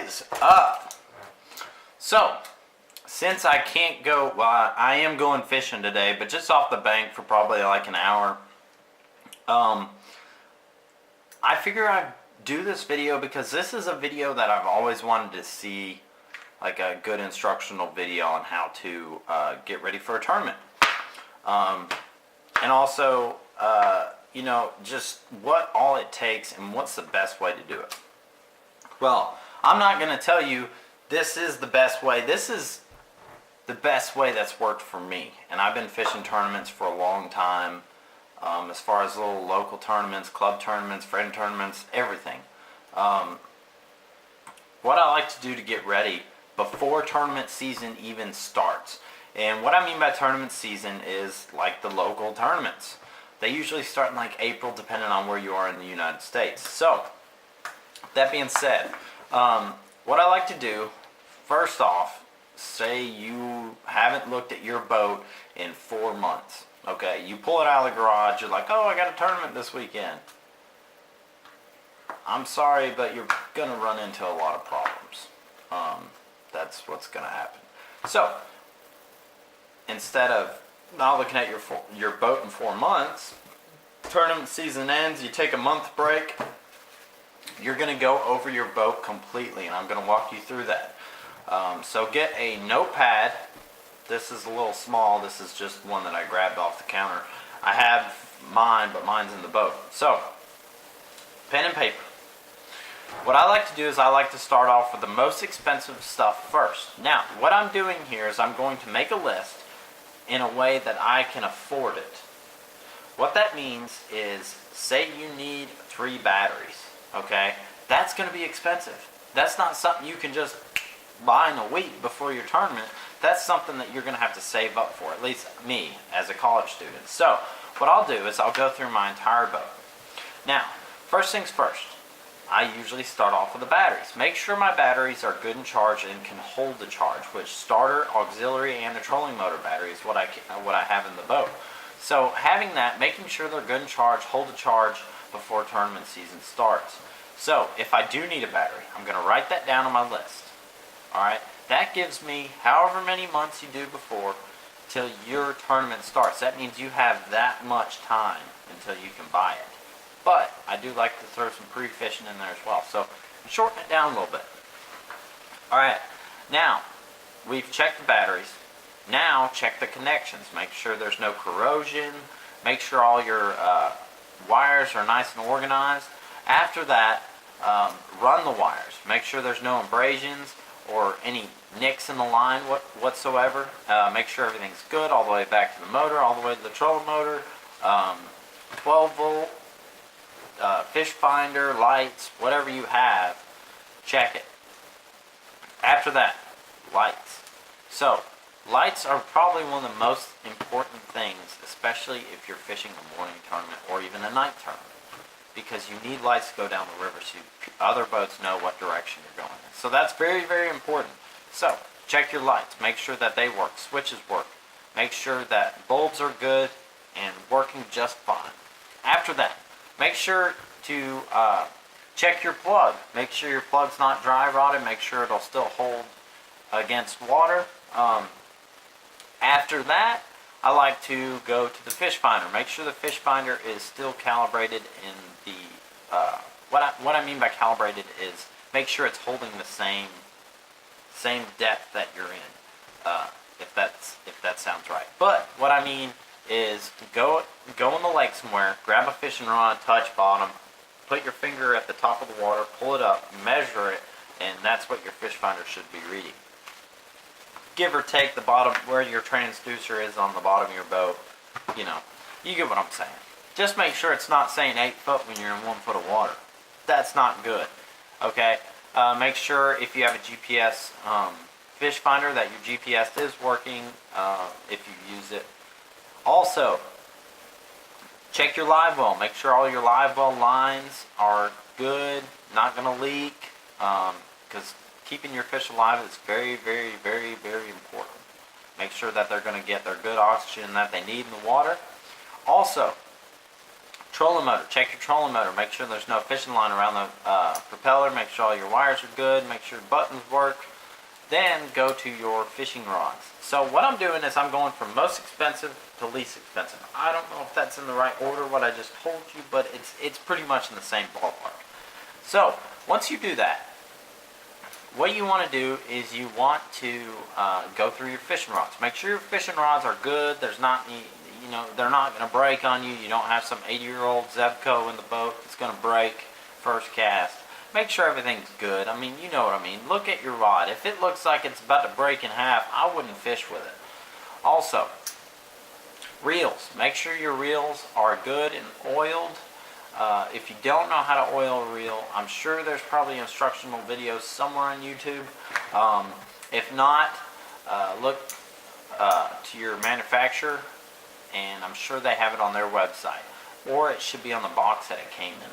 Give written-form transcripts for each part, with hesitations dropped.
is up? So, since I can't go, well, I am going fishing today, but just off the bank for probably like an hour. I figure I'd do this video because this is a video that I've always wanted to see, like a good instructional video on how to get ready for a tournament. And also, you know, just what all it takes and what's the best way to do it. Well, I'm not going to tell you this is the best way. This is the best way that's worked for me. And I've been fishing tournaments for a long time, as far as little local tournaments, club tournaments, friend tournaments, everything. What I like to do to get ready before tournament season even starts. And what I mean by tournament season is like the local tournaments. They usually start in like April, depending on where you are in the United States. So, that being said, what I like to do, first off, say you haven't looked at your boat in 4 months. Okay, you pull it out of the garage, you're like, oh, I got a tournament this weekend. I'm sorry, but you're going to run into a lot of problems. That's what's going to happen. So, instead of not looking at your boat in 4 months, tournament season ends, you take a month break, you're going to go over your boat completely, and I'm going to walk you through that. So get a notepad. This is a little small. This is just one that I grabbed off the counter. I have mine, but mine's in the boat. So, pen and paper. What I like to do is I like to start off with the most expensive stuff first. Now, what I'm doing here is I'm going to make a list in a way that I can afford it. What that means is, say you need 3 batteries, okay? That's going to be expensive. That's not something you can just buy in a week before your tournament. That's something that you're going to have to save up for, at least me, as a college student. So, what I'll do is I'll go through my entire boat. Now, first things first, I usually start off with the batteries. Make sure my batteries are good and charged and can hold the charge, which starter, auxiliary, and the trolling motor battery is what I have in the boat. So having that, making sure they're good and charged, hold the charge before tournament season starts. So if I do need a battery, I'm going to write that down on my list. Alright, that gives me however many months you do before till your tournament starts. That means you have that much time until you can buy it. But I do like to throw some pre-fishing in there as well. So shorten it down a little bit. Alright, now we've checked the batteries. Now check the connections. Make sure there's no corrosion. Make sure all your wires are nice and organized. After that, run the wires. Make sure there's no abrasions or any nicks in the line whatsoever. Make sure everything's good all the way back to the motor, all the way to the trolling motor. 12 volt. Fish finder, lights, whatever you have, check it. After that, lights. So, lights are probably one of the most important things, especially if you're fishing a morning tournament or even a night tournament, because you need lights to go down the river so other boats know what direction you're going in. So that's very, very important. So, check your lights. Make sure that they work. Switches work. Make sure that bulbs are good and working just fine. After that, make sure to check your plug. Make sure your plug's not dry rotted. Make sure it'll still hold against water. After that, I like to go to the fish finder. Make sure the fish finder is still calibrated in the, what I mean by calibrated is make sure it's holding the same depth that you're in, if that sounds right. But what I mean is go in the lake somewhere, grab a fishing rod, touch bottom, put your finger at the top of the water, pull it up, measure it, and that's what your fish finder should be reading. Give or take the bottom, where your transducer is on the bottom of your boat, you know, you get what I'm saying. Just make sure it's not saying 8 foot when you're in 1 foot of water. That's not good, okay? Make sure if you have a GPS fish finder that your GPS is working, if you use it. Also, check your live well. Make sure all your live well lines are good, not going to leak, because keeping your fish alive is very, very, very, very important. Make sure that they're going to get their good oxygen that they need in the water. Also, Trolling motor. Check your trolling motor. Make sure there's no fishing line around the propeller. Make sure all your wires are good. Make sure buttons work. Then go to your fishing rods. So what I'm doing is I'm going from most expensive to least expensive. I don't know if that's in the right order, what I just told you, but it's pretty much in the same ballpark. So once you do that, what you want to do is you want to go through your fishing rods. Make sure your fishing rods are good. There's not any, they're not going to break on you. You don't have some 80-year-old Zebco in the boat that's going to break first cast. Make sure everything's good. I mean, you know what I mean. Look at your rod. If it looks like it's about to break in half, I wouldn't fish with it. Also, reels. Make sure your reels are good and oiled. If you don't know how to oil a reel, I'm sure there's probably instructional videos somewhere on YouTube. If not, look to your manufacturer, and I'm sure they have it on their website. Or it should be on the box that it came in.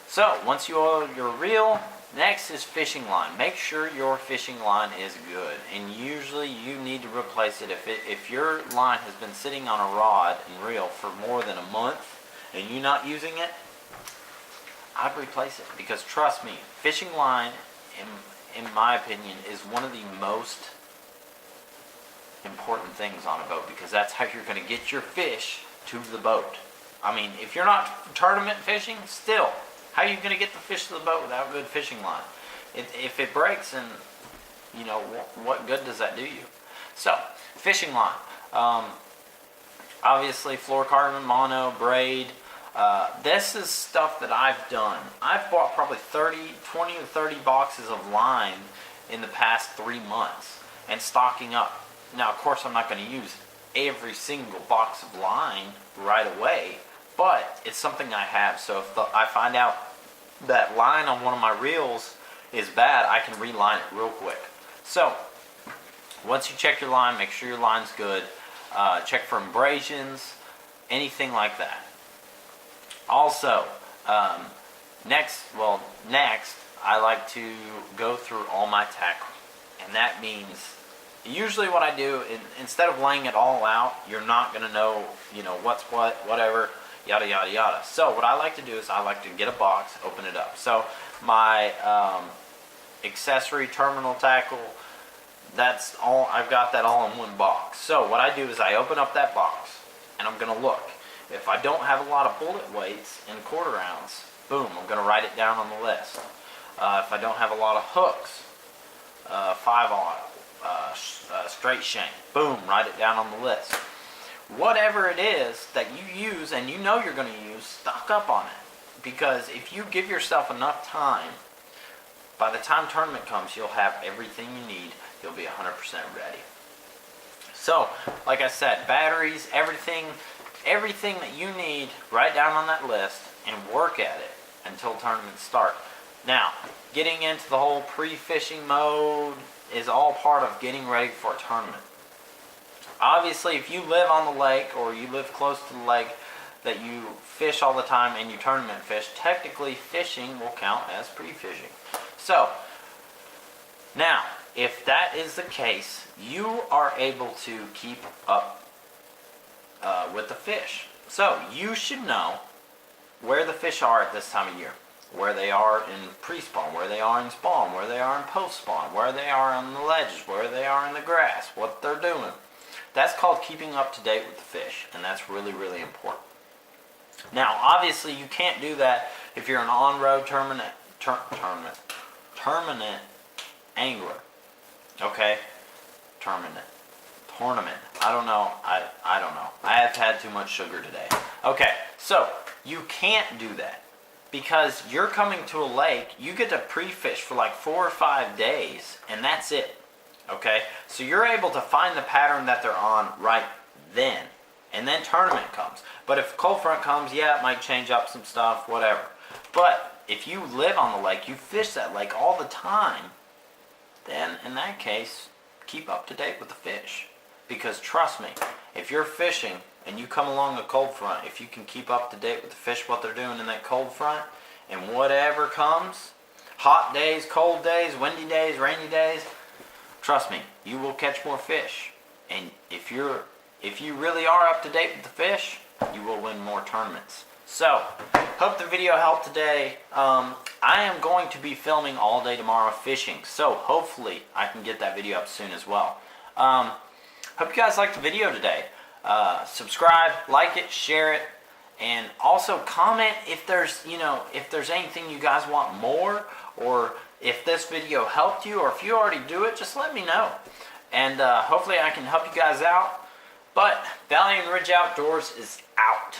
So, once you oil your reel, next is fishing line. Make sure your fishing line is good, and usually you need to replace it. If your line has been sitting on a rod and reel for more than a month and you're not using it, I'd replace it, because trust me, fishing line, in my opinion, is one of the most important things on a boat, because that's how you're going to get your fish to the boat. I mean, if you're not tournament fishing, still, how are you going to get the fish to the boat without good fishing line? If it breaks, then, what good does that do you? So, fishing line. Obviously, fluorocarbon, mono, braid. This is stuff that I've done. I've bought probably 20 to 30 boxes of line in the past 3 months and stocking up. Now, of course, I'm not going to use every single box of line right away, but it's something I have. So if I find out that line on one of my reels is bad, I can reline it real quick. So once you check your line, make sure your line's good. Check for abrasions, anything like that. Also, next, I like to go through all my tackle, and that means usually what I do, instead of laying it all out, you're not going to know, what's what, whatever, yada, yada, yada. So what I like to do is I like to get a box, open it up. So my accessory terminal tackle, that's all, I've got that all in one box. So what I do is I open up that box, and I'm going to look. If I don't have a lot of bullet weights in quarter ounce, boom, I'm going to write it down on the list. If I don't have a lot of hooks, 5-aught, straight shank, boom, write it down on the list. Whatever it is that you use and you know you're going to use, stock up on it. Because if you give yourself enough time, by the time tournament comes, you'll have everything you need. You'll be 100% ready. So, like I said, batteries, everything that you need, write down on that list and work at it until tournaments start. Now, getting into the whole pre-fishing mode is all part of getting ready for a tournament. Obviously, if you live on the lake or you live close to the lake that you fish all the time and you tournament fish, technically fishing will count as pre-fishing. So, now, if that is the case, you are able to keep up with the fish. So, you should know where the fish are at this time of year. Where they are in pre-spawn, where they are in spawn, where they are in post-spawn, where they are on the ledges, where they are in the grass, what they're doing. That's called keeping up to date with the fish, and that's really, really important. Now, obviously, you can't do that if you're an on-road tournament angler. Okay? Tournament. I don't know. I don't know. I have had too much sugar today. Okay, so you can't do that. Because you're coming to a lake, you get to pre-fish for like 4 or 5 days, and that's it. Okay? So you're able to find the pattern that they're on right then. And then tournament comes. But if cold front comes, yeah, it might change up some stuff, whatever. But if you live on the lake, you fish that lake all the time, then in that case, keep up to date with the fish. Because trust me, if you're fishing and you come along a cold front, if you can keep up to date with the fish, what they're doing in that cold front, and whatever comes, hot days, cold days, windy days, rainy days, trust me, you will catch more fish. And if you really are up to date with the fish, you will win more tournaments. So, hope the video helped today. I am going to be filming all day tomorrow fishing, so hopefully I can get that video up soon as well. Hope you guys liked the video today. Subscribe, like it, share it, and also comment if there's, if there's anything you guys want more, or if this video helped you, or if you already do it, just let me know. And hopefully I can help you guys out. But Valley and Ridge Outdoors is out.